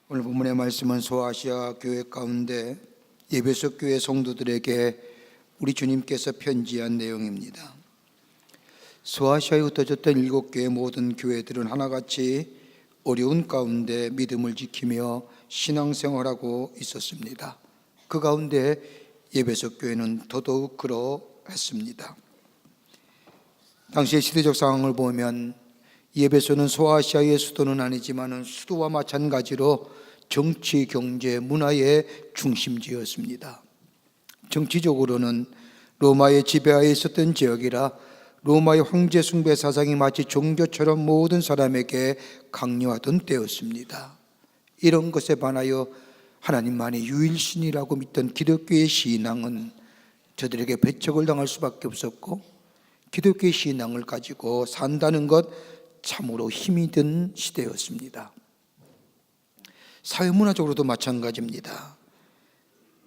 오늘 본문의 말씀은 소아시아 교회 가운데 에베소 교회 성도들에게 우리 주님께서 편지한 내용입니다. 소아시아에 흩어졌던 7교회 모든 교회들은 하나같이 어려운 가운데 믿음을 지키며 신앙생활하고 있었습니다. 그 가운데 에베소 교회는 더더욱 그러했습니다. 당시의 시대적 상황을 보면 에베소는 소아시아의 수도는 아니지만 수도와 마찬가지로 정치, 경제, 문화의 중심지였습니다. 정치적으로는 로마의 지배하에 있었던 지역이라 로마의 황제 숭배 사상이 마치 종교처럼 모든 사람에게 강요하던 때였습니다. 이런 것에 반하여 하나님만이 유일신이라고 믿던 기독교의 신앙은 저들에게 배척을 당할 수밖에 없었고, 기독교의 신앙을 가지고 산다는 것 참으로 힘이 든 시대였습니다. 사회문화적으로도 마찬가지입니다.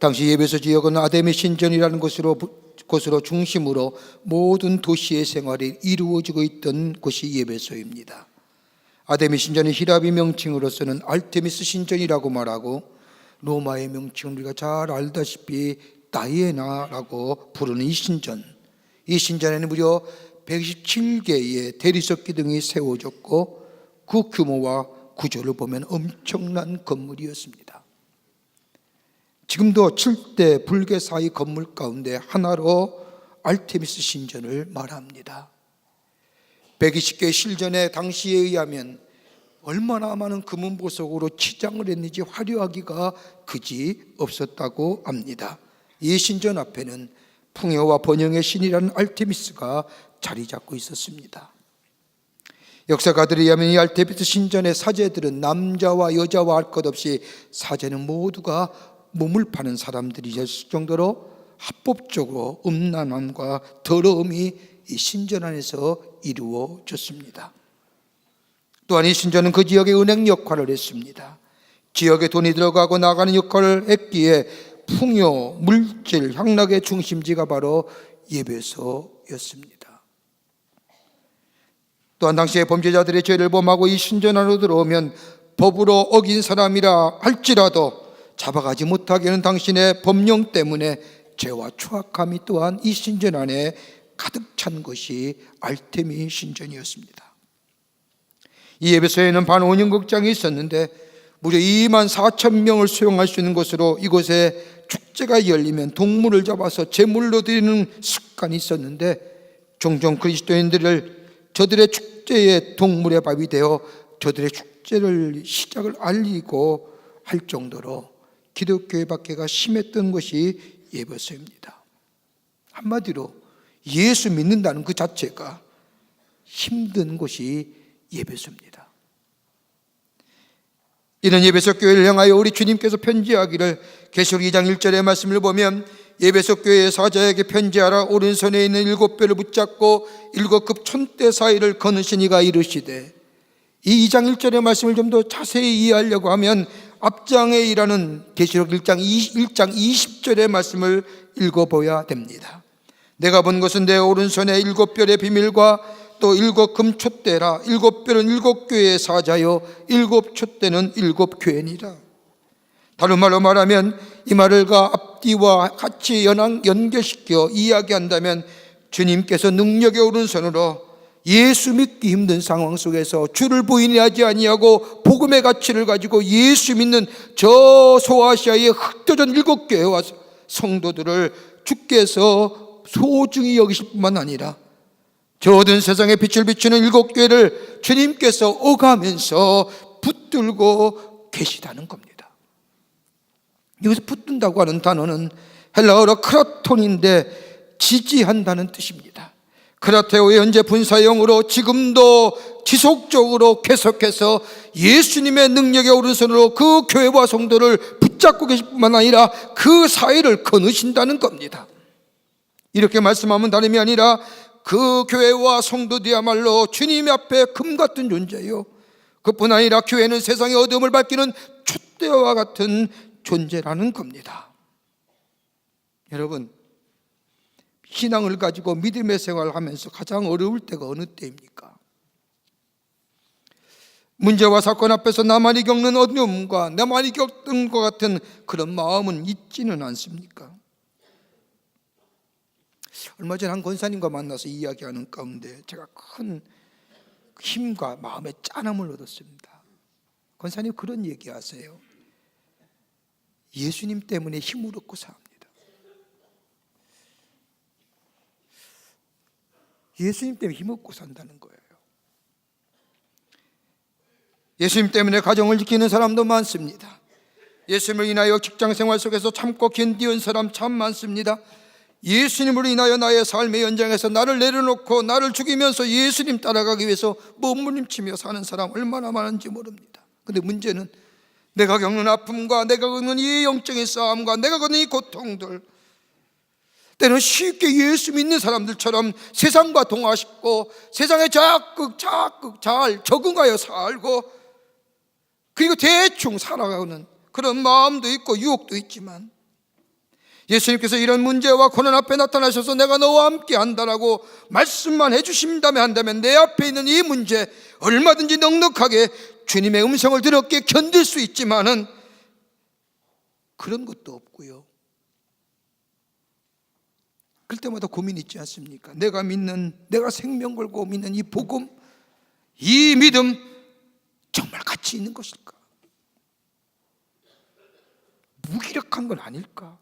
당시 에베소 지역은 아데미 신전이라는 곳으로 중심으로 모든 도시의 생활이 이루어지고 있던 곳이 에베소입니다. 아데미 신전의 히라비 명칭으로서는 알테미스 신전이라고 말하고, 로마의 명칭은 우리가 잘 알다시피 다이애나라고 부르는 이 신전에는 무려 127개의 대리석 기둥이 세워졌고, 그 규모와 구조를 보면 엄청난 건물이었습니다. 지금도 7대 불교사의 건물 가운데 하나로 알테미스 신전을 말합니다. 120개의 실전에 당시에 의하면 얼마나 많은 금은보석으로 치장을 했는지 화려하기가 그지 없었다고 합니다. 이 신전 앞에는 풍요와 번영의 신이라는 알테미스가 자리 잡고 있었습니다. 역사가들에 의하면 이 알테미스 신전의 사제들은 남자와 여자와 할 것 없이 사제는 모두가 몸을 파는 사람들이었을 정도로 합법적으로 음란함과 더러움이 이 신전 안에서 이루어졌습니다. 또한 이 신전은 그 지역의 은행 역할을 했습니다. 지역에 돈이 들어가고 나가는 역할을 했기에 풍요, 물질, 향락의 중심지가 바로 에베소였습니다. 또한 당시에 범죄자들의 죄를 범하고 이 신전 안으로 들어오면 법으로 어긴 사람이라 할지라도 잡아가지 못하게 하는 당신의 법령 때문에 죄와 추악함이 또한 이 신전 안에 가득 찬 것이 알테미 신전이었습니다. 이 에베소에는 반원형극장이 있었는데 무려 2만 4천 명을 수용할 수 있는 곳으로, 이곳에 축제가 열리면 동물을 잡아서 제물로 드리는 습관이 있었는데, 종종 그리스도인들을 저들의 축제의 동물의 밥이 되어 저들의 축제를 시작을 알리고 할 정도로 기독교의 박해가 심했던 것이 에베소입니다. 한마디로 예수 믿는다는 그 자체가 힘든 곳이 에베소입니다. 이런 에베소 교회를 향하여 우리 주님께서 편지하기를 계시록 2장 1절의 말씀을 보면, 에베소 교회의 사자에게 편지하라. 오른손에 있는 7뼈를 붙잡고 7급 촌대 사이를 거느시니가 이르시되, 이 2장 1절의 말씀을 좀 더 자세히 이해하려고 하면 앞장에 일하는 계시록 1장 20절의 말씀을 읽어봐야 됩니다. 내가 본 것은 내 오른손에 7뼈의 비밀과 또 7금 촛대라. 7뼈는 7교회의 사자요 7촛대는 7교회니라. 다른 말로 말하면 이 말을가 앞뒤와 같이 연결시켜 이야기한다면, 주님께서 능력의 오른손으로 예수 믿기 힘든 상황 속에서 주를 부인하지 아니하고 복음의 가치를 가지고 예수 믿는 저 소아시아의 흩어진 7교회와 성도들을 주께서 소중히 여기실 뿐만 아니라 저 어두운 세상에 빛을 비추는 7교회를 주님께서 오가면서 붙들고 계시다는 겁니다. 여기서 붙든다고 하는 단어는 헬라어로 크라톤인데 지지한다는 뜻입니다. 크라테오의 현재 분사형으로 지금도 지속적으로 계속해서 예수님의 능력의 오른손으로 그 교회와 성도를 붙잡고 계실 뿐만 아니라 그 사이를 거느신다는 겁니다. 이렇게 말씀하면 다름이 아니라 그 교회와 성도들이야말로 주님 앞에 금 같은 존재요, 그뿐 아니라 교회는 세상의 어둠을 밝히는 촛대와 같은 존재라는 겁니다. 여러분, 신앙을 가지고 믿음의 생활을 하면서 가장 어려울 때가 어느 때입니까? 문제와 사건 앞에서 나만이 겪는 어려움과 나만이 겪던 것 같은 그런 마음은 있지는 않습니까? 얼마 전에 한 권사님과 만나서 이야기하는 가운데 제가 큰 힘과 마음의 짠함을 얻었습니다. 권사님 그런 얘기하세요. 예수님 때문에 힘을 얻고 삽니다. 예수님 때문에 힘 얻고 산다는 거예요. 예수님 때문에 가정을 지키는 사람도 많습니다. 예수님을 인하여 직장생활 속에서 참고 견디온 사람 참 많습니다. 예수님을 인하여 나의 삶의 연장에서 나를 내려놓고 나를 죽이면서 예수님 따라가기 위해서 몸부림치며 사는 사람 얼마나 많은지 모릅니다. 그런데 문제는 내가 겪는 아픔과 내가 겪는 이 영적인 싸움과 내가 겪는 이 고통들, 때는 쉽게 예수 믿는 사람들처럼 세상과 동화시고 세상에 자꾸 잘 적응하여 살고 그리고 대충 살아가는 그런 마음도 있고 유혹도 있지만, 예수님께서 이런 문제와 고난 앞에 나타나셔서 내가 너와 함께 한다라고 말씀만 해주신다면 내 앞에 있는 이 문제 얼마든지 넉넉하게 주님의 음성을 들었기에 견딜 수 있지만은 그런 것도 없고요. 그럴 때마다 고민이 있지 않습니까? 내가 믿는, 내가 생명 걸고 믿는 이 복음, 이 믿음 정말 가치 있는 것일까? 무기력한 건 아닐까?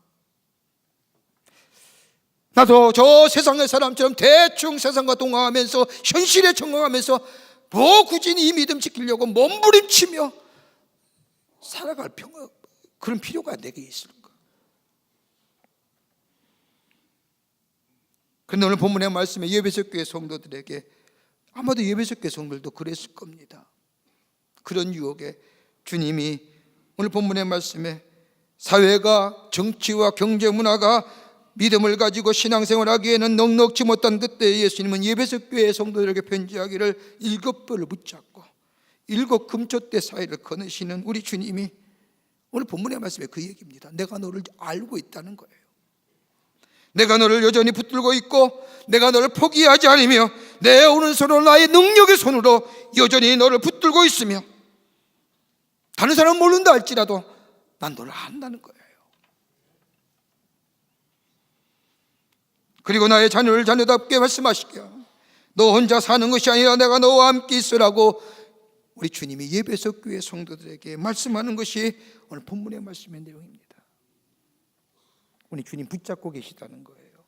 나도 저 세상의 사람처럼 대충 세상과 동화하면서 현실에 적응하면서 뭐 굳이 이 믿음 지키려고 몸부림치며 살아갈 그런 필요가 내게 있을까? 그런데 오늘 본문의 말씀에 에베소 교회 성도들에게, 아마도 에베소 교회 성도들도 그랬을 겁니다. 그런 유혹에 주님이 오늘 본문의 말씀에 사회가, 정치와 경제 문화가 믿음을 가지고 신앙생활하기에는 넉넉지 못한 그때 예수님은 에베소 교회 성도들에게 편지하기를 7뼈를 붙잡고 7 금촛대 사이를 거느시는 우리 주님이 오늘 본문의 말씀에 그 얘기입니다. 내가 너를 알고 있다는 거예요. 내가 너를 여전히 붙들고 있고 내가 너를 포기하지 않으며 내 오른손으로 나의 능력의 손으로 여전히 너를 붙들고 있으며 다른 사람은 모른다 할지라도 난 너를 안다는 거예요. 그리고 나의 자녀를 자녀답게 말씀하시게요. 너 혼자 사는 것이 아니라 내가 너와 함께 있으라고 우리 주님이 에베소 교회 성도들에게 말씀하는 것이 오늘 본문의 말씀의 내용입니다. 우리 주님 붙잡고 계시다는 거예요.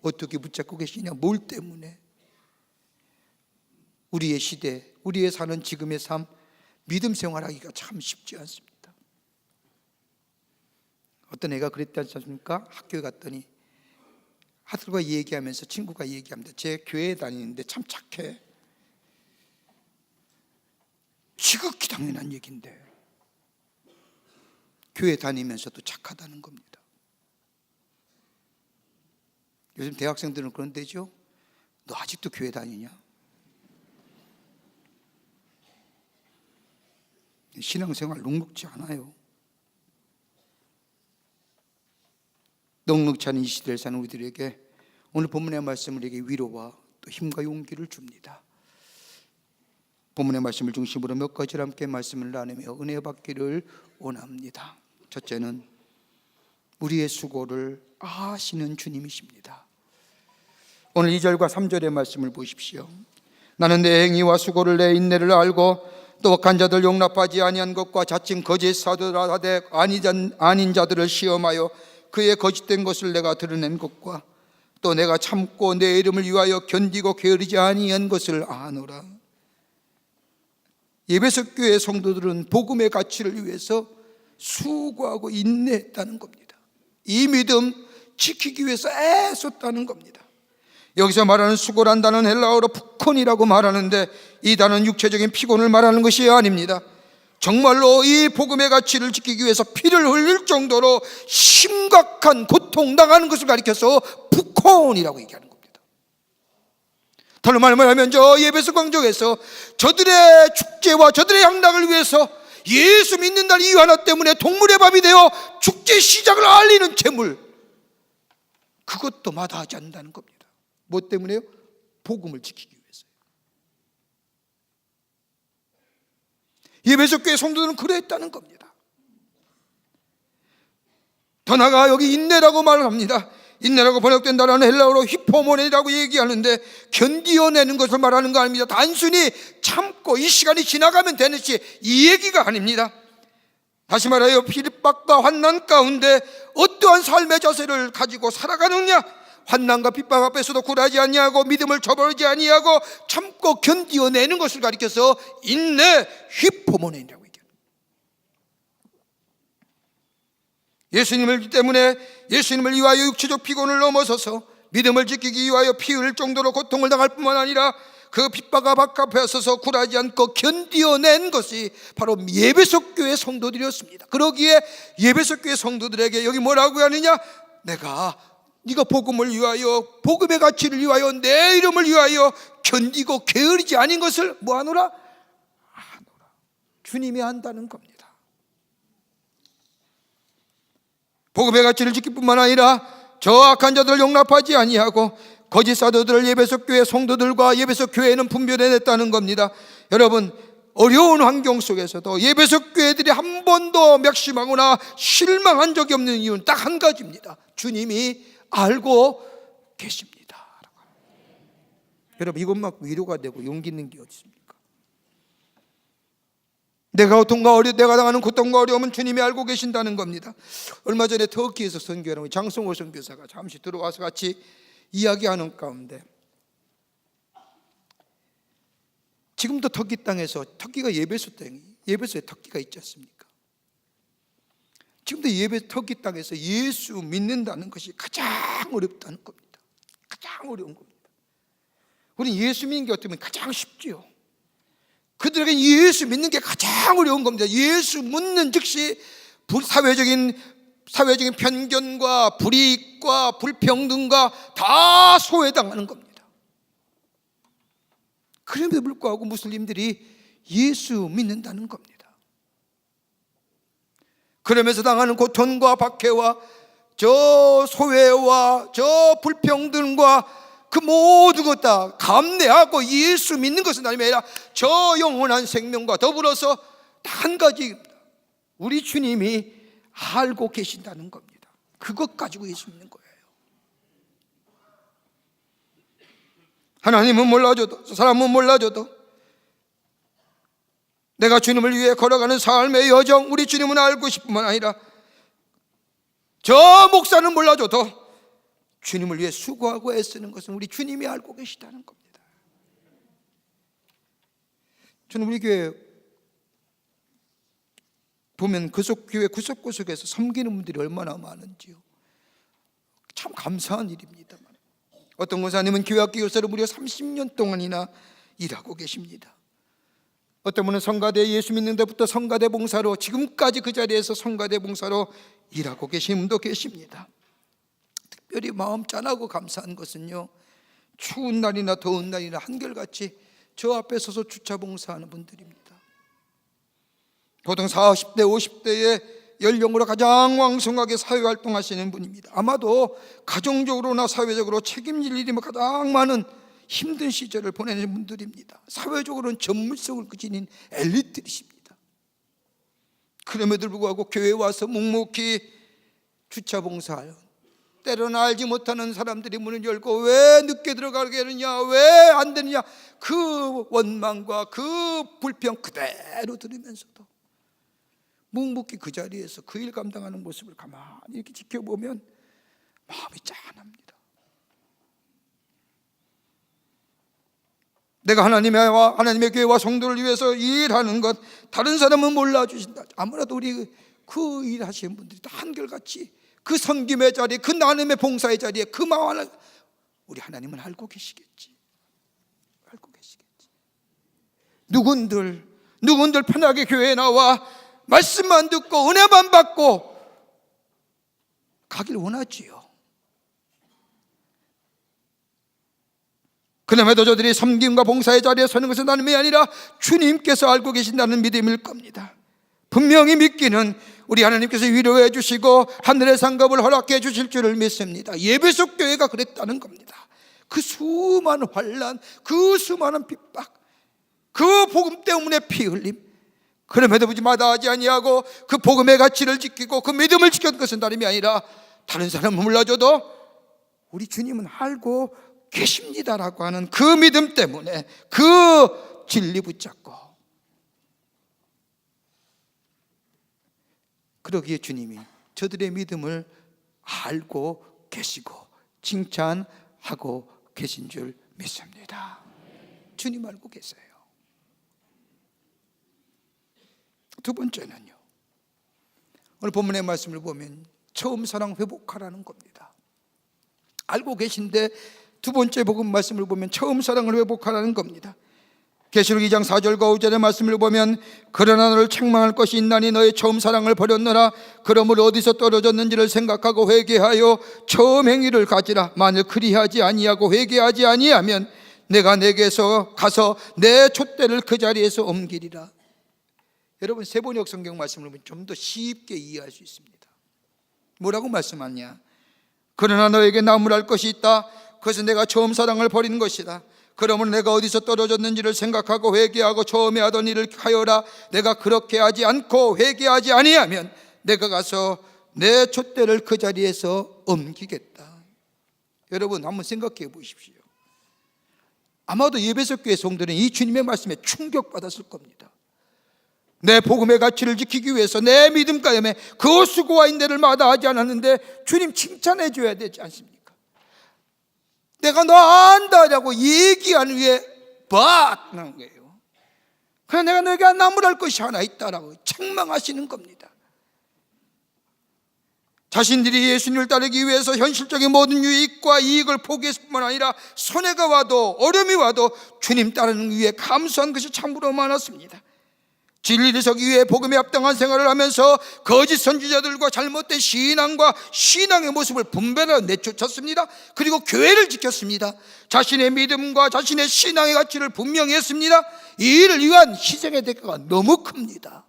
어떻게 붙잡고 계시냐? 뭘 때문에? 우리의 시대, 우리의 사는 지금의 삶, 믿음 생활하기가 참 쉽지 않습니다. 어떤 애가 그랬지 않습니까? 학교에 갔더니 아들과 얘기하면서, 친구가 얘기합니다. 제 교회에 다니는데 참 착해. 지극히 당연한 얘기인데 교회 다니면서도 착하다는 겁니다. 요즘 대학생들은 그런데죠. 너 아직도 교회 다니냐? 신앙생활 녹록지 않아요. 넉넉지 않은 이 시대를 사는 우리들에게 오늘 본문의 말씀을 우리에게 위로와 또 힘과 용기를 줍니다. 본문의 말씀을 중심으로 몇 가지를 함께 말씀을 나누며 은혜 받기를 원합니다. 첫째는 우리의 수고를 아시는 주님이십니다. 오늘 2절과 3절의 말씀을 보십시오. 나는 내 행위와 수고를 내 인내를 알고 또 악한 자들 용납하지 아니한 것과 자칭 거짓 사도라 하되 아닌 자들을 시험하여 그의 거짓된 것을 내가 드러낸 것과 또 내가 참고 내 이름을 위하여 견디고 게으르지 아니한 것을 아노라. 에베소 교회 성도들은 복음의 가치를 위해서 수고하고 인내했다는 겁니다. 이 믿음 지키기 위해서 애썼다는 겁니다. 여기서 말하는 수고란 단어는 헬라어로 푸콘이라고 말하는데 이 단어는 육체적인 피곤을 말하는 것이 아닙니다. 정말로 이 복음의 가치를 지키기 위해서 피를 흘릴 정도로 심각한 고통 당하는 것을 가리켜서 푸콘이라고 얘기하는 겁니다. 다른 말을 하면 저 에베소 광장에서 저들의 축제와 저들의 향락을 위해서 예수 믿는다는 이유 하나 때문에 동물의 밥이 되어 축제 시작을 알리는 재물, 그것도 마다하지 않는다는 겁니다. 뭐 때문에요? 복음을 지키기 위해서요. 예배소 교회 성도들은 그랬다는 겁니다. 더 나아가 여기 인내라고 말을 합니다. 인내라고 번역된 단어는 헬라어로 히포모네라고 얘기하는데 견디어내는 것을 말하는 거 아닙니다. 단순히 참고 이 시간이 지나가면 되는지 이 얘기가 아닙니다. 다시 말하여 핍박과 환난 가운데 어떠한 삶의 자세를 가지고 살아가느냐, 환난과 핍박 앞에서도 굴하지 아니하고 믿음을 저버리지 아니하고 참고 견디어내는 것을 가리켜서 인내 히포모네라고 얘기합니다. 예수님을 때문에 예수님을 위하여 육체적 피곤을 넘어서서 믿음을 지키기 위하여 피 흘릴 정도로 고통을 당할 뿐만 아니라 그 핍박과 박 앞에 서서 굴하지 않고 견디어낸 것이 바로 예배소 교회 성도들이었습니다. 그러기에 예배소 교회 성도들에게 여기 뭐라고 하느냐, 네가 복음을 위하여, 복음의 가치를 위하여, 내 이름을 위하여 견디고 게으르지 않은 것을 뭐하노라? 하노라. 주님이 한다는 겁니다. 복음의 가치를 지킬 뿐만 아니라 저 악한 자들을 용납하지 아니하고 거짓 사도들을 예배소 교회 성도들과 예배소 교회는 분별해냈다는 겁니다. 여러분, 어려운 환경 속에서도 예배소 교회들이 한 번도 맥심하거나 실망한 적이 없는 이유는 딱 한 가지입니다. 주님이 알고 계십니다. 여러분, 이것 막 위로가 되고 용기 있는 게 어디 있습니까? 내가 당하는 고통과 어려움은 주님이 알고 계신다는 겁니다. 얼마 전에 터키에서 선교하는 장성호 선교사가 잠시 들어와서 같이 이야기하는 가운데, 지금도 터키 땅에서, 터키가 예배소에 터키가 있지 않습니까? 지금도 터키 땅에서 예수 믿는다는 것이 가장 어렵다는 겁니다. 가장 어려운 겁니다. 우리는 예수 믿는 게 어떻게 보면 가장 쉽지요. 그들에게 예수 믿는 게 가장 어려운 겁니다. 예수 믿는 즉시 사회적인 편견과 불이익과 불평등과 다 소외당하는 겁니다. 그럼에도 불구하고 무슬림들이 예수 믿는다는 겁니다. 그러면서 당하는 고통과 박해와 저 소외와 저 불평등과 그 모든 것 다 감내하고 예수 믿는 것은 아니라 저 영원한 생명과 더불어서 한 가지입니다. 우리 주님이 알고 계신다는 겁니다. 그것 가지고 예수 믿는 거예요. 하나님은 몰라줘도, 사람은 몰라줘도, 내가 주님을 위해 걸어가는 삶의 여정, 우리 주님은 알고 싶을 뿐만 아니라 저 목사는 몰라줘도 주님을 위해 수고하고 애쓰는 것은 우리 주님이 알고 계시다는 겁니다. 저는 우리 교회 보면 교회 구석구석에서 섬기는 분들이 얼마나 많은지요. 참 감사한 일입니다만, 어떤 권사님은 교회학교 교사로 무려 30년 동안이나 일하고 계십니다. 어떤 분은 성가대, 예수 믿는 데부터 성가대 봉사로 지금까지 그 자리에서 성가대 봉사로 일하고 계신 분도 계십니다. 특별히 마음 짠하고 감사한 것은요, 추운 날이나 더운 날이나 한결같이 저 앞에 서서 주차 봉사하는 분들입니다. 보통 40대, 50대의 연령으로 가장 왕성하게 사회활동하시는 분입니다. 아마도 가정적으로나 사회적으로 책임질 일이 가장 많은 힘든 시절을 보내는 분들입니다. 사회적으로는 전문성을 지닌 엘리트이십니다. 그럼에도 불구하고 교회에 와서 묵묵히 주차 봉사하여, 때로는 알지 못하는 사람들이 문을 열고 왜 늦게 들어가게 하느냐, 왜 안 되느냐, 그 원망과 그 불평 그대로 들으면서도 묵묵히 그 자리에서 그 일 감당하는 모습을 가만히 이렇게 지켜보면 마음이 짠합니다. 내가 하나님의 교회와 성도를 위해서 일하는 것, 다른 사람은 몰라주신다. 아무래도 우리 그 일하시는 분들이 다 한결같이 그 섬김의 자리에, 그 나눔의 봉사의 자리에 그 마음을 우리 하나님은 알고 계시겠지. 알고 계시겠지. 누군들 편하게 교회에 나와 말씀만 듣고 은혜만 받고 가길 원하지요. 그럼에도 저들이 섬김과 봉사의 자리에 서는 것은 나눔이 아니라 주님께서 알고 계신다는 믿음일 겁니다. 분명히 믿기는 우리 하나님께서 위로해 주시고 하늘의 상급을 허락해 주실 줄을 믿습니다. 예배소 교회가 그랬다는 겁니다. 그 수많은 환난, 그 수많은 핍박, 그 복음 때문에 피 흘림, 그럼에도 불구하고 마다하지 아니하고 그 복음의 가치를 지키고 그 믿음을 지켰던 것은 다름이 아니라, 다른 사람은 몰라줘도 우리 주님은 알고 계십니다라고 하는 그 믿음 때문에 그 진리 붙잡고, 그러기에 주님이 저들의 믿음을 알고 계시고 칭찬하고 계신 줄 믿습니다. 주님 알고 계세요. 두 번째는요, 오늘 본문의 말씀을 보면 처음 사랑 회복하라는 겁니다. 알고 계신데 두 번째 복음 말씀을 보면 처음 사랑을 회복하라는 겁니다. 계시록 2장 4절과 5절의 말씀을 보면, 그러나 너를 책망할 것이 있나니 너의 처음 사랑을 버렸노라. 그러므로 어디서 떨어졌는지를 생각하고 회개하여 처음 행위를 가지라. 만일 그리하지 아니하고 회개하지 아니하면 내가 내게서 가서 내 촛대를 그 자리에서 옮기리라. 여러분, 세번역 성경 말씀을 보면 좀 더 쉽게 이해할 수 있습니다. 뭐라고 말씀하냐? 그러나 너에게 나무랄 것이 있다. 그것은 내가 처음 사랑을 버린 것이다. 그러면 내가 어디서 떨어졌는지를 생각하고 회개하고 처음에 하던 일을 하여라. 내가 그렇게 하지 않고 회개하지 아니하면 내가 가서 내 촛대를 그 자리에서 옮기겠다. 여러분, 한번 생각해 보십시오. 아마도 에베소 교회 성도는 이 주님의 말씀에 충격받았을 겁니다. 내 복음의 가치를 지키기 위해서 내 믿음 가운데 그 수고와 인내를 마다하지 않았는데 주님 칭찬해 줘야 되지 않습니까? 내가 너 안다라고 얘기한 후에 박 나온 거예요. 그래서 내가 너에게 나무랄 것이 하나 있다라고 책망하시는 겁니다. 자신들이 예수님을 따르기 위해서 현실적인 모든 유익과 이익을 포기했을 뿐만 아니라 손해가 와도 어려움이 와도 주님 따르는 위해 감수한 것이 참으로 많았습니다. 진리를 서기 위해 복음에 합당한 생활을 하면서 거짓 선지자들과 잘못된 신앙과 신앙의 모습을 분별하여 내쫓았습니다. 그리고 교회를 지켰습니다. 자신의 믿음과 자신의 신앙의 가치를 분명히 했습니다. 이 일을 위한 희생의 대가가 너무 큽니다.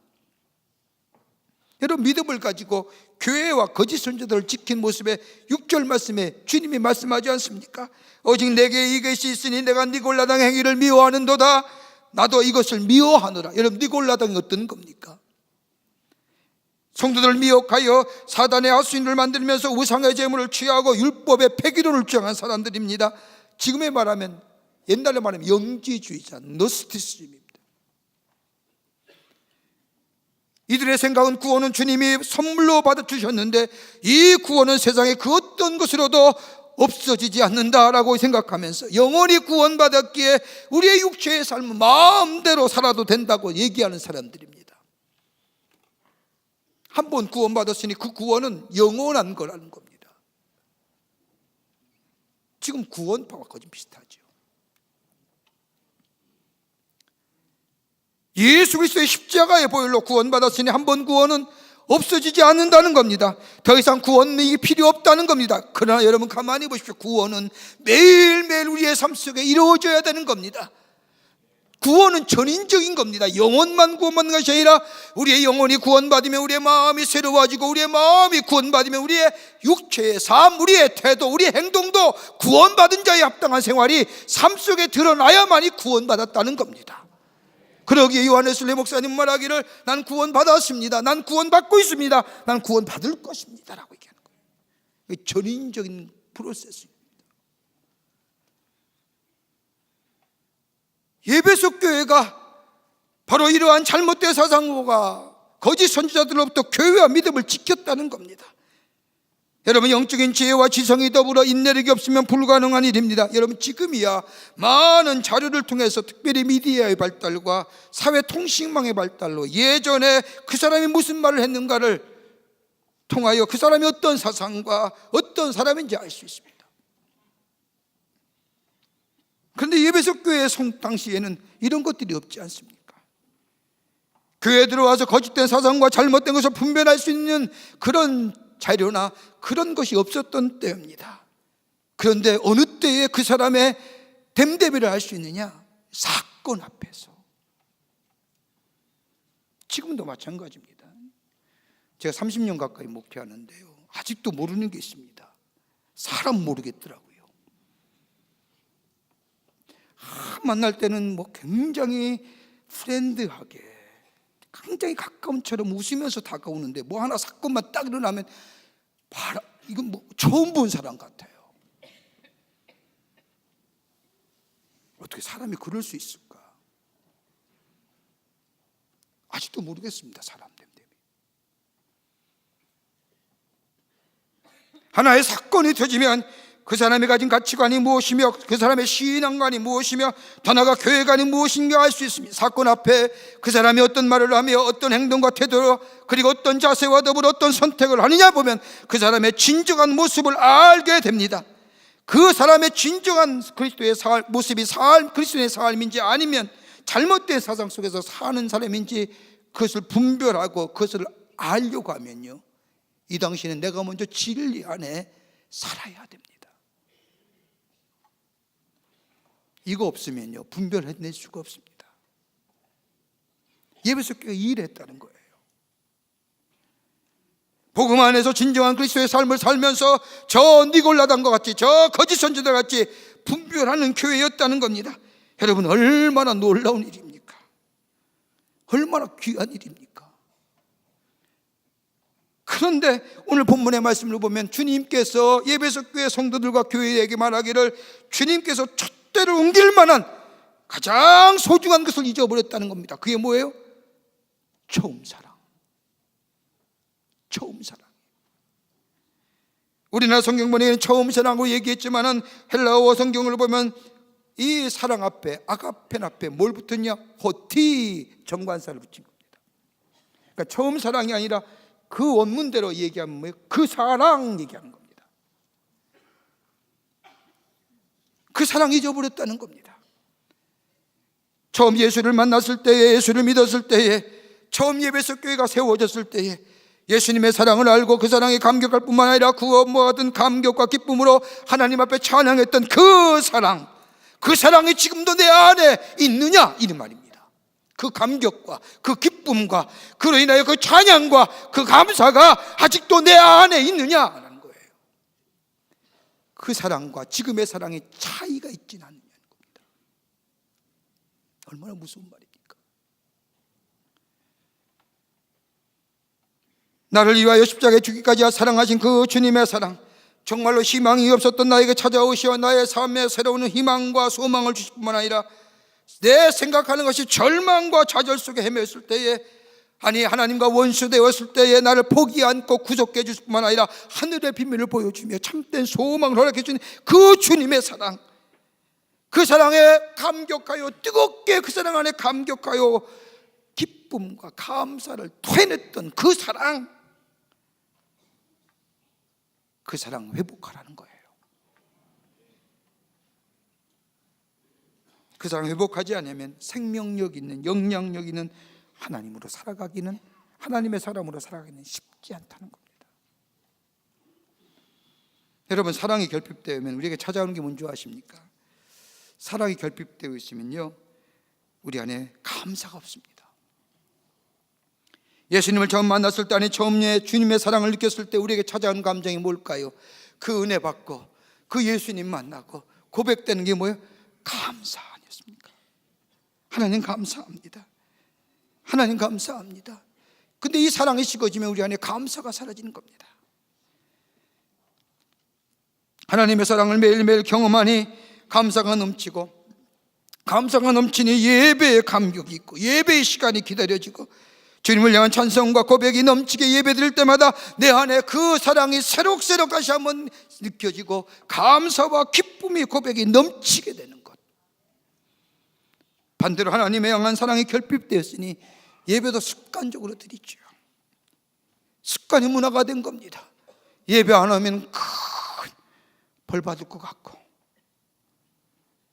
여러분, 믿음을 가지고 교회와 거짓 선지자들을 지킨 모습에 6절 말씀에 주님이 말씀하지 않습니까? 오직 내게 이것이 있으니 내가 니골라당 행위를 미워하는도다. 나도 이것을 미워하노라. 여러분, 니골라당이 어떤 겁니까? 성도들을 미혹하여 사단의 하수인을 만들면서 우상의 제물을 취하고 율법의 폐기론을 주장한 사람들입니다. 지금에 말하면, 옛날에 말하면 영지주의자, 노스티즘입니다. 이들의 생각은 구원은 주님이 선물로 받아주셨는데 이 구원은 세상의 그 어떤 것으로도 없어지지 않는다라고 생각하면서 영원히 구원받았기에 우리의 육체의 삶은 마음대로 살아도 된다고 얘기하는 사람들입니다. 한 번 구원받았으니 그 구원은 영원한 거라는 겁니다. 지금 구원파와 거의 비슷하죠. 예수 그리스도의 십자가의 보혈로 구원받았으니 한 번 구원은 없어지지 않는다는 겁니다. 더 이상 구원이 필요 없다는 겁니다. 그러나 여러분, 가만히 보십시오. 구원은 매일매일 우리의 삶 속에 이루어져야 되는 겁니다. 구원은 전인적인 겁니다. 영혼만 구원받는 것이 아니라 우리의 영혼이 구원받으면 우리의 마음이 새로워지고, 우리의 마음이 구원받으면 우리의 육체의 삶, 우리의 태도, 우리의 행동도 구원받은 자의 합당한 생활이 삶 속에 드러나야만이 구원받았다는 겁니다. 그러기에 요한웨슬리 목사님 말하기를, 난 구원받았습니다, 난 구원받고 있습니다, 난 구원받을 것입니다 라고 얘기하는 거예요. 전인적인 프로세스입니다. 에베소 교회가 바로 이러한 잘못된 사상과 거짓 선지자들로부터 교회와 믿음을 지켰다는 겁니다. 여러분, 영적인 지혜와 지성이 더불어 인내력이 없으면 불가능한 일입니다. 여러분, 지금이야 많은 자료를 통해서, 특별히 미디어의 발달과 사회통신망의 발달로 예전에 그 사람이 무슨 말을 했는가를 통하여 그 사람이 어떤 사상과 어떤 사람인지 알 수 있습니다. 그런데 에베소 교회 당시에는 이런 것들이 없지 않습니까? 교회에 들어와서 거짓된 사상과 잘못된 것을 분별할 수 있는 그런 자료나 그런 것이 없었던 때입니다. 그런데 어느 때에 그 사람의 됨됨이를 알 수 있느냐? 사건 앞에서. 지금도 마찬가지입니다. 제가 30년 가까이 목회하는데요, 아직도 모르는 게 있습니다. 사람 모르겠더라고요. 만날 때는 굉장히 프렌드하게 굉장히 가까운처럼 웃으면서 다가오는데 뭐 하나 사건만 딱 일어나면 이건 뭐 처음 본 사람 같아요. 어떻게 사람이 그럴 수 있을까? 아직도 모르겠습니다. 사람 때문에. 하나의 사건이 터지면 그 사람이 가진 가치관이 무엇이며 그 사람의 신앙관이 무엇이며 더 나아가 교회관이 무엇인가 알 수 있습니다. 사건 앞에 그 사람이 어떤 말을 하며 어떤 행동과 태도로 그리고 어떤 자세와 더불어 어떤 선택을 하느냐 보면 그 사람의 진정한 모습을 알게 됩니다. 그 사람의 진정한 그리스도의 모습이 그리스도의 삶인지 아니면 잘못된 사상 속에서 사는 사람인지 그것을 분별하고 그것을 알려고 하면요, 이 당시에는 내가 먼저 진리 안에 살아야 됩니다. 이거 없으면요 분별해낼 수가 없습니다. 예배소 교회가 일했다는 거예요. 복음 안에서 진정한 그리스도의 삶을 살면서 저 니골라당과 같이 저 거짓 선지자 같이 분별하는 교회였다는 겁니다. 여러분, 얼마나 놀라운 일입니까? 얼마나 귀한 일입니까? 그런데 오늘 본문의 말씀을 보면 주님께서 예배소 교회 성도들과 교회에게 말하기를 주님께서 촛대를 옮길 만한 가장 소중한 것을 잊어버렸다는 겁니다. 그게 뭐예요? 처음 사랑. 처음 사랑. 우리나라 성경본에는 처음 사랑으로 얘기했지만은 헬라어 성경을 보면 이 사랑 앞에 아가펜 앞에 뭘 붙었냐? 호티 정관사를 붙인 겁니다. 그러니까 처음 사랑이 아니라 그 원문대로 얘기하면 뭐예요? 그 사랑 얘기하는 겁니다. 그 사랑 잊어버렸다는 겁니다. 처음 예수를 만났을 때에, 예수를 믿었을 때에, 처음 예배소 교회가 세워졌을 때에 예수님의 사랑을 알고 그 사랑에 감격할 뿐만 아니라 그 모든 감격과 기쁨으로 하나님 앞에 찬양했던 그 사랑이 지금도 내 안에 있느냐, 이 말입니다. 그 감격과 그 기쁨과 그로 인하여 그 찬양과 그 감사가 아직도 내 안에 있느냐라는 거예요. 그 사랑과 지금의 사랑에 차이가 있지는 않느냐는 겁니다. 얼마나 무서운 말입니까? 나를 위하여 십자가에 죽기까지 사랑하신 그 주님의 사랑, 정말로 희망이 없었던 나에게 찾아오시어 나의 삶에 새로운 희망과 소망을 주실 뿐만 아니라 내 생각하는 것이 절망과 좌절 속에 헤맸을 때에, 아니 하나님과 원수되었을 때에 나를 포기 않고 구속해 주실 뿐만 아니라 하늘의 비밀을 보여주며 참된 소망을 허락해 주는 그 주님의 사랑, 그 사랑에 감격하여 뜨겁게 그 사랑 안에 감격하여 기쁨과 감사를 토해냈던 그 사랑 회복하라는 거예요. 그 사랑 회복하지 않으면 생명력 있는, 영향력 있는 하나님으로 살아가기는, 하나님의 사람으로 살아가기는 쉽지 않다는 겁니다. 여러분, 사랑이 결핍되면 우리에게 찾아오는 게 뭔지 아십니까? 사랑이 결핍되어 있으면요 우리 안에 감사가 없습니다. 예수님을 처음 만났을 때, 아니 처음에 주님의 사랑을 느꼈을 때 우리에게 찾아오는 감정이 뭘까요? 그 은혜 받고 그 예수님 만나고 고백되는 게 뭐예요? 감사 아니었습니까? 하나님 감사합니다. 하나님 감사합니다. 근데 이 사랑이 식어지면 우리 안에 감사가 사라지는 겁니다. 하나님의 사랑을 매일매일 경험하니 감사가 넘치고, 감사가 넘치니 예배의 감격이 있고 예배의 시간이 기다려지고 주님을 향한 찬송과 고백이 넘치게 예배드릴 때마다 내 안에 그 사랑이 새록새록 다시 한번 느껴지고 감사와 기쁨이 고백이 넘치게 되는 것. 반대로 하나님의 향한 사랑이 결핍되었으니 예배도 습관적으로 드리죠. 습관이 문화가 된 겁니다. 예배 안 하면 큰 벌 받을 것 같고,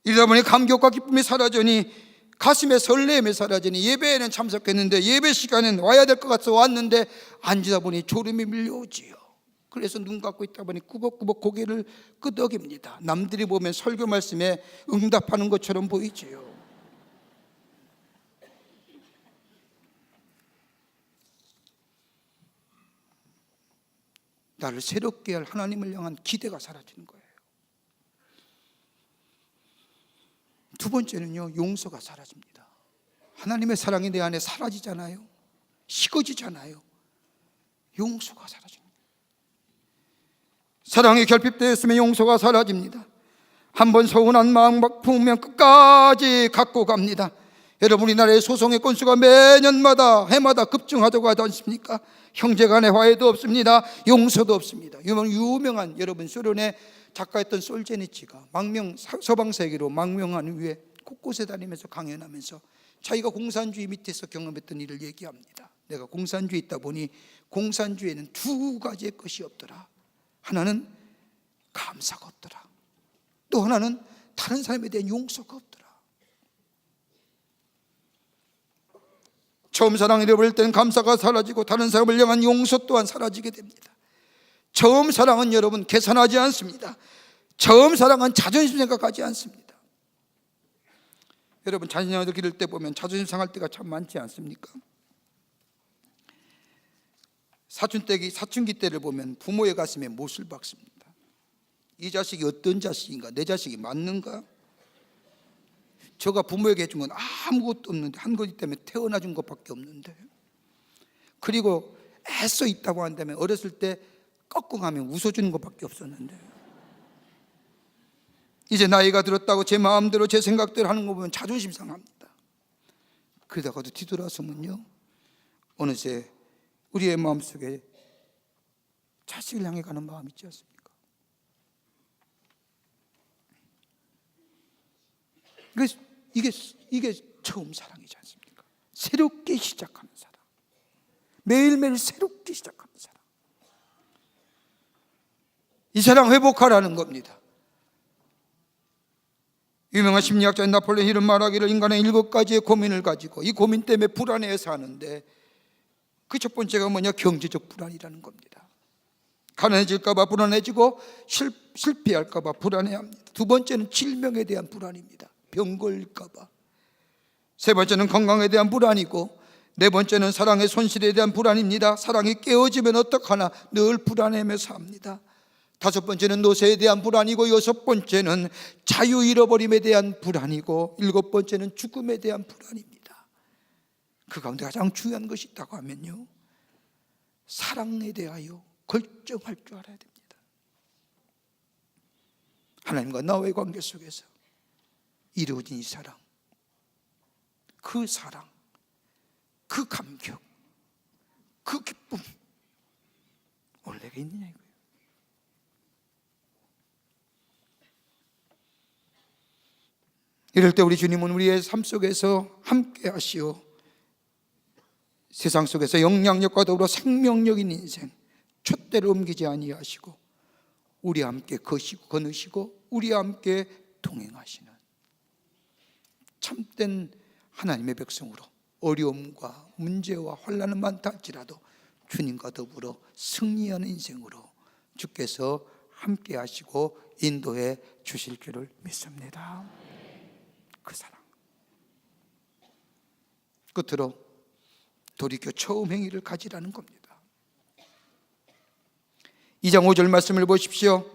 이러다 보니 감격과 기쁨이 사라지니 가슴에 설렘이 사라지니 예배에는 참석했는데 예배 시간엔 와야 될 것 같아서 왔는데 앉으다 보니 졸음이 밀려오지요. 그래서 눈 감고 있다 보니 꾸벅꾸벅 고개를 끄덕입니다. 남들이 보면 설교 말씀에 응답하는 것처럼 보이지요. 나를 새롭게 할 하나님을 향한 기대가 사라지는 거예요. 두 번째는요, 용서가 사라집니다. 하나님의 사랑이 내 안에 사라지잖아요. 식어지잖아요. 용서가 사라집니다. 사랑이 결핍되었으면 용서가 사라집니다. 한번 서운한 마음 품으면 끝까지 갖고 갑니다. 여러분, 우리나라의 소송의 건수가 매년마다 해마다 급증하다고 하지 않습니까? 형제간의 화해도 없습니다. 용서도 없습니다. 유명한 여러분 소련의 작가였던 솔제니치가 서방 세계로 망명한 후에 곳곳에 다니면서 강연하면서 자기가 공산주의 밑에서 경험했던 일을 얘기합니다. 내가 공산주의에 있다 보니 공산주의에는 두 가지의 것이 없더라. 하나는 감사가 없더라. 또 하나는 다른 사람에 대한 용서가 없더라. 처음 사랑을 잃어버릴 때는 감사가 사라지고 다른 사람을 향한 용서 또한 사라지게 됩니다. 처음 사랑은 여러분 계산하지 않습니다. 처음 사랑은 자존심 생각하지 않습니다. 여러분, 자녀들 기를 때 보면 자존심 상할 때가 참 많지 않습니까? 사춘기 때를 보면 부모의 가슴에 못을 박습니다. 이 자식이 어떤 자식인가? 내 자식이 맞는가? 저가 부모에게 해준 건 아무것도 없는데, 한 가지 때문에 태어나 준 것밖에 없는데, 그리고 애써 있다고 한다면 어렸을 때 꺽꺽하면 웃어주는 것밖에 없었는데, 이제 나이가 들었다고 제 마음대로 제 생각대로 하는 거 보면 자존심 상합니다. 그러다가도 뒤돌아서면요, 어느새 우리의 마음속에 자식을 향해 가는 마음이 있지 않습니까? 이게 처음 사랑이지 않습니까? 새롭게 시작하는 사랑, 매일매일 새롭게 시작하는 사랑. 이 사랑 회복하라는 겁니다. 유명한 심리학자인 나폴레옹 힐은 말하기를 인간은 7가지의 고민을 가지고 이 고민 때문에 불안해해 사는데, 그 첫 번째가 뭐냐? 경제적 불안이라는 겁니다. 가난해질까 봐 불안해지고 실패할까 봐 불안해합니다. 두 번째는 질병에 대한 불안입니다. 병 걸릴까 봐. 세 번째는 건강에 대한 불안이고, 네 번째는 사랑의 손실에 대한 불안입니다. 사랑이 깨어지면 어떡하나 늘 불안해하며 삽니다. 다섯 번째는 노쇠에 대한 불안이고, 여섯 번째는 자유 잃어버림에 대한 불안이고, 일곱 번째는 죽음에 대한 불안입니다. 그 가운데 가장 중요한 것이 있다고 하면요, 사랑에 대하여 결정할 줄 알아야 됩니다. 하나님과 나와의 관계 속에서 이루어진 이 사랑, 그 감격, 그 기쁨, 오늘 내게 있느냐 이거예요. 이럴 때 우리 주님은 우리의 삶 속에서 함께 하시오, 세상 속에서 영향력과 더불어 생명력인 인생 촛대를 옮기지 아니하시고 우리와 함께 거시고 거느시고 우리와 함께 동행하시는 참된 하나님의 백성으로 어려움과 문제와 환난은 많다 할지라도 주님과 더불어 승리하는 인생으로 주께서 함께 하시고 인도해 주실 줄을 믿습니다. 그 사랑, 끝으로 돌이켜 처음 행위를 가지라는 겁니다. 2장 5절 말씀을 보십시오.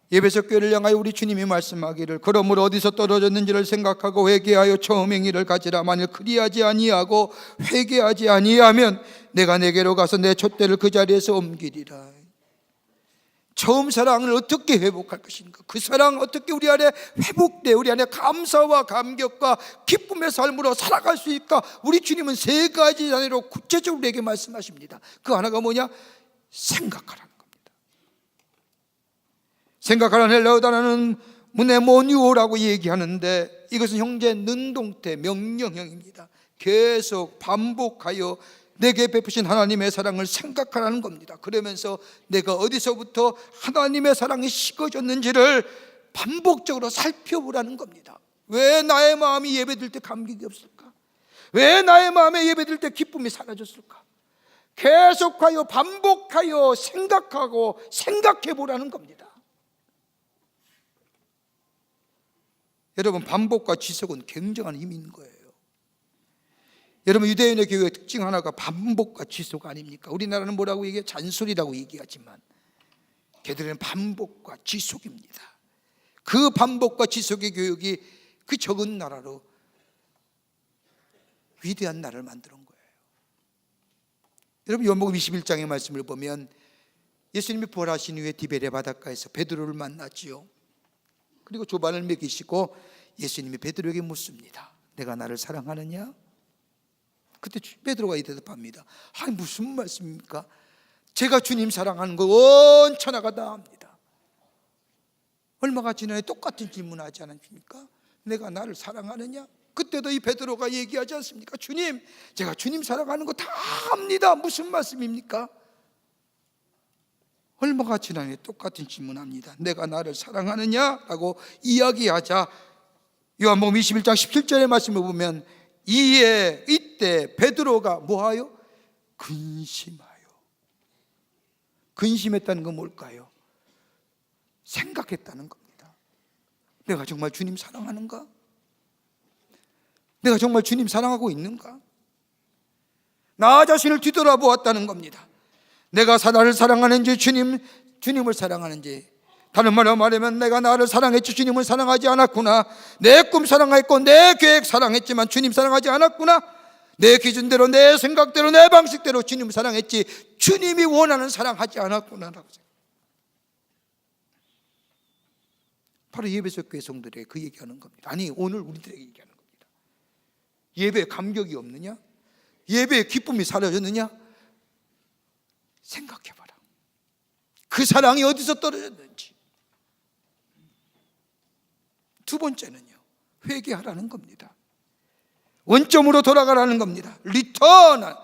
에베소 교회를 향하여 우리 주님이 말씀하기를, 그러므로 어디서 떨어졌는지를 생각하고 회개하여 처음 행위를 가지라. 만일 그리하지 아니하고 회개하지 아니하면 내가 내게로 가서 내 촛대를 그 자리에서 옮기리라. 처음 사랑을 어떻게 회복할 것인가? 그 사랑 어떻게 우리 안에 회복돼 우리 안에 감사와 감격과 기쁨의 삶으로 살아갈 수 있을까? 우리 주님은 세 가지 단위로 구체적으로 우리에게 말씀하십니다. 그 하나가 뭐냐? 생각하라는 겁니다. 생각하라는 헬라어 단어는 무네모니오라고 얘기하는데, 이것은 형제 능동태 명령형입니다. 계속 반복하여 내게 베푸신 하나님의 사랑을 생각하라는 겁니다. 그러면서 내가 어디서부터 하나님의 사랑이 식어졌는지를 반복적으로 살펴보라는 겁니다. 왜 나의 마음이 예배드릴 때 감격이 없을까? 왜 나의 마음에 예배드릴 때 기쁨이 사라졌을까? 계속하여 반복하여 생각하고 생각해보라는 겁니다. 여러분, 반복과 지속은 굉장한 힘이 있는 거예요. 여러분, 유대인의 교회의 특징 하나가 반복과 지속 아닙니까? 우리나라는 뭐라고 얘기해요? 잔소리라고 얘기하지만 걔들은 반복과 지속입니다. 그 반복과 지속의 교육이 그 적은 나라로 위대한 나라를 만드는 거예요. 여러분 요한복음 21장의 말씀을 보면 예수님이 부활하신 후에 디베레 바닷가에서 베드로를 만났지요. 그리고 조반을 먹이시고 예수님이 베드로에게 묻습니다. 내가 나를 사랑하느냐? 그때 베드로가 이 대답합니다. 아니 무슨 말씀입니까? 제가 주님 사랑하는 거 온 천하가 다 압니다. 얼마가 지나에 똑같은 질문하지 않습니까? 내가 나를 사랑하느냐? 그때도 이 베드로가 얘기하지 않습니까? 주님, 제가 주님 사랑하는 거 다 압니다. 무슨 말씀입니까? 얼마가 지나에 똑같은 질문합니다. 내가 나를 사랑하느냐? 라고 이야기하자 요한복음 21장 17절의 말씀을 보면 이때 베드로가 뭐하여? 근심하여. 근심했다는 건 뭘까요? 생각했다는 겁니다. 내가 정말 주님 사랑하는가? 내가 정말 주님 사랑하고 있는가? 나 자신을 뒤돌아보았다는 겁니다. 내가 나를 사랑하는지 주님을 사랑하는지, 다른 말로 말하면 내가 나를 사랑했지 주님을 사랑하지 않았구나. 내 꿈 사랑했고 내 계획 사랑했지만 주님 사랑하지 않았구나. 내 기준대로 내 생각대로 내 방식대로 주님을 사랑했지 주님이 원하는 사랑하지 않았구나라고. 바로 예배소 교회 성도들에게 그 얘기하는 겁니다. 아니 오늘 우리들에게 얘기하는 겁니다. 예배에 감격이 없느냐? 예배에 기쁨이 사라졌느냐? 생각해봐라. 그 사랑이 어디서 떨어졌는지. 두 번째는요, 회개하라는 겁니다. 원점으로 돌아가라는 겁니다. 리턴.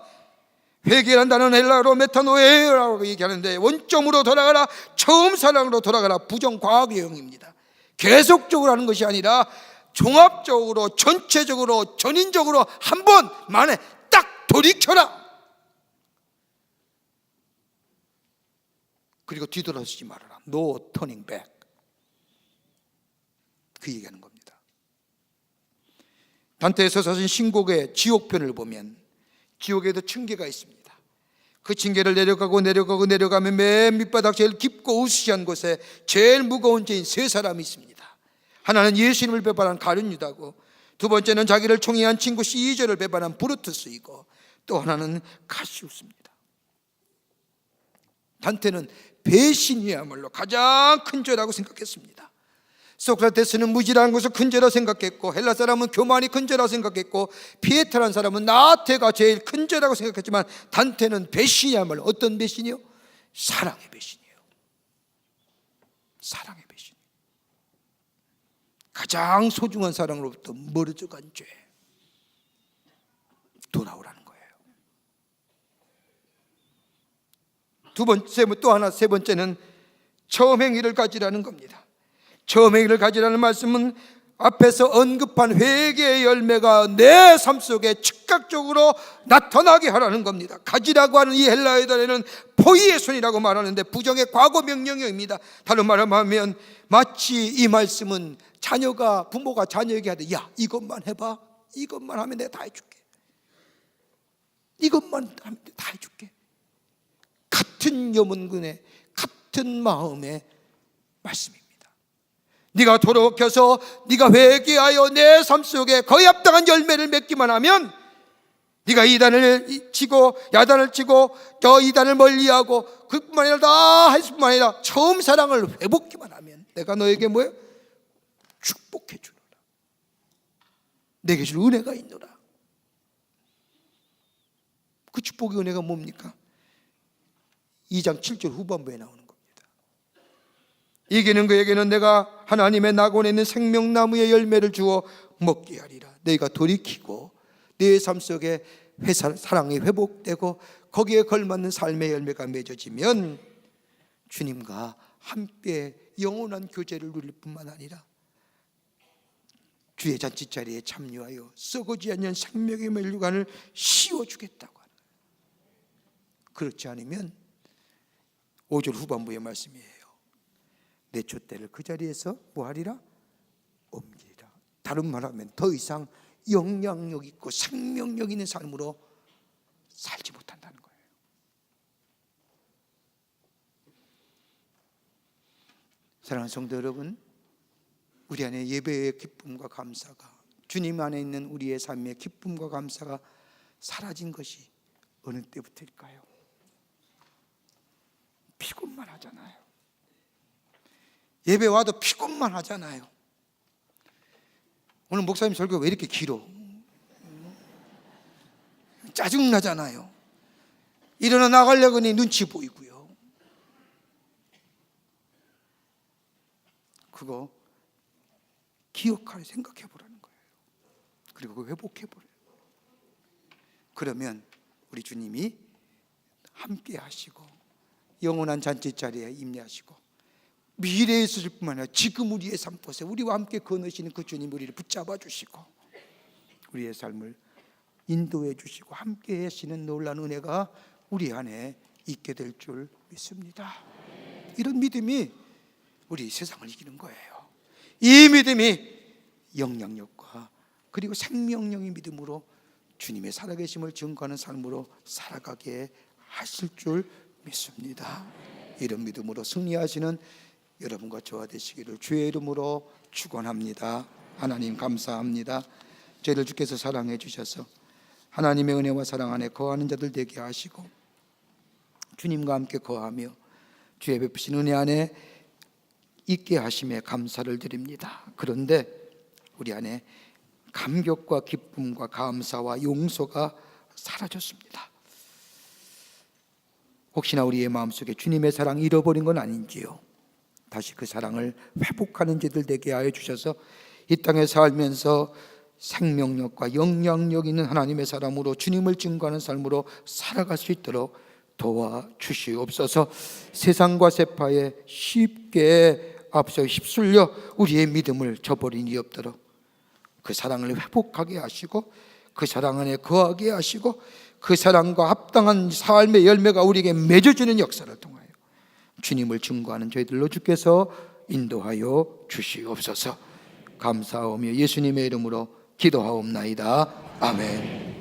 회개한다는 헬라어로 메타노에라고 얘기하는데 원점으로 돌아가라, 처음 사랑으로 돌아가라, 부정과학용입니다. 계속적으로 하는 것이 아니라 종합적으로, 전체적으로, 전인적으로 한 번 만에 딱 돌이켜라. 그리고 뒤돌아서지 말아라. No turning back. 그 얘기하는 겁니다. 단테에서 사신 신곡의 지옥편을 보면 지옥에도 층계가 있습니다. 그 층계를 내려가면 맨 밑바닥 제일 깊고 으스시한 곳에 제일 무거운 죄인 세 사람이 있습니다. 하나는 예수님을 배반한 가룟 유다고, 두 번째는 자기를 총애한 친구 시저를 배반한 브루투스이고, 또 하나는 카시우스입니다. 단테는 배신이야말로 가장 큰 죄라고 생각했습니다. 소크라테스는 무지라는 것을 큰 죄라 생각했고, 헬라 사람은 교만이 큰 죄라 생각했고, 피에타라는 사람은 나태가 제일 큰 죄라고 생각했지만 단테는 배신이야말로 어떤 배신이요? 사랑의 배신이에요. 사랑의 배신. 가장 소중한 사랑으로부터 멀어져 간 죄. 돌아오라는 거예요. 세 번째는 처음 행위를 가지라는 겁니다. 처음 행위를 가지라는 말씀은 앞에서 언급한 회개의 열매가 내 삶 속에 즉각적으로 나타나게 하라는 겁니다. 가지라고 하는 이 헬라어 단어는 포이에손이라고 말하는데 부정의 과거 명령형입니다. 다른 말로 하면 마치 이 말씀은 부모가 자녀에게 하되, 야 이것만 해봐, 이것만 하면 내가 다 해줄게, 이것만 하면 내가 다 해줄게. 같은 염원군의 같은 마음의 말씀입니다. 네가 돌이켜서 네가 회개하여 내 삶 속에 거의 합당한 열매를 맺기만 하면, 네가 이단을 치고 야단을 치고 저 이단을 멀리하고 그뿐만 아니라 다 했을 뿐만 아니라 처음 사랑을 회복기만 하면 내가 너에게 뭐예요? 축복해 주노라. 내게 줄 은혜가 있노라. 그 축복의 은혜가 뭡니까? 2장 7절 후반부에 나오는 겁니다. 이기는 그에게는 내가 하나님의 낙원에 있는 생명나무의 열매를 주어 먹게 하리라. 너희가 돌이키고 내 삶 속에 사랑이 회복되고 거기에 걸맞는 삶의 열매가 맺어지면 주님과 함께 영원한 교제를 누릴 뿐만 아니라 주의 잔치자리에 참여하여 썩어지 않는 생명의 멸류관을 씌워주겠다고 하는 거예요. 그렇지 않으면 5절 후반부의 말씀이에요. 내 촛대를 그 자리에서 뭐하리라? 옮기리라. 다른 말하면 더 이상 영향력 있고 생명력 있는 삶으로 살지 못한다는 거예요. 사랑하는 성도 여러분, 우리 안에 예배의 기쁨과 감사가, 주님 안에 있는 우리의 삶의 기쁨과 감사가 사라진 것이 어느 때부터일까요? 피곤만 하잖아요. 예배 와도 피곤만 하잖아요. 오늘 목사님 설교 왜 이렇게 길어? 짜증나잖아요. 일어나 나가려고 하니 눈치 보이고요. 그거 기억하려 생각해 보라는 거예요. 그리고 그거 회복해 보래요. 그러면 우리 주님이 함께 하시고 영원한 잔치 자리에 임재하시고 미래에 있을 뿐만 아니라 지금 우리의 삶곳에 우리와 함께 거느시는 그 주님 우리를 붙잡아 주시고 우리의 삶을 인도해 주시고 함께 하시는 놀라운 은혜가 우리 안에 있게 될 줄 믿습니다. 이런 믿음이 우리 세상을 이기는 거예요. 이 믿음이 영향력과 그리고 생명력의 믿음으로 주님의 살아계심을 증거하는 삶으로 살아가게 하실 줄 믿습니다. 이런 믿음으로 승리하시는 여러분과 저와 되시기를 주의 이름으로 축원합니다. 하나님 감사합니다. 저희를 주께서 사랑해 주셔서 하나님의 은혜와 사랑 안에 거하는 자들 되게 하시고 주님과 함께 거하며 주의 베푸신 은혜 안에 있게 하심에 감사를 드립니다. 그런데 우리 안에 감격과 기쁨과 감사와 용서가 사라졌습니다. 혹시나 우리의 마음속에 주님의 사랑 잃어버린 건 아닌지요? 다시 그 사랑을 회복하는 자들 되게 하여 주셔서 이 땅에 살면서 생명력과 영향력 있는 하나님의 사람으로 주님을 증거하는 삶으로 살아갈 수 있도록 도와주시옵소서. 세상과 세파에 쉽게 앞서 휩쓸려 우리의 믿음을 저버린 이 없도록 그 사랑을 회복하게 하시고 그 사랑 안에 거하게 하시고 그 사랑과 합당한 삶의 열매가 우리에게 맺어지는 역사를 통하여 주님을 증거하는 저희들로 주께서 인도하여 주시옵소서. 감사하며 예수님의 이름으로 기도하옵나이다. 아멘.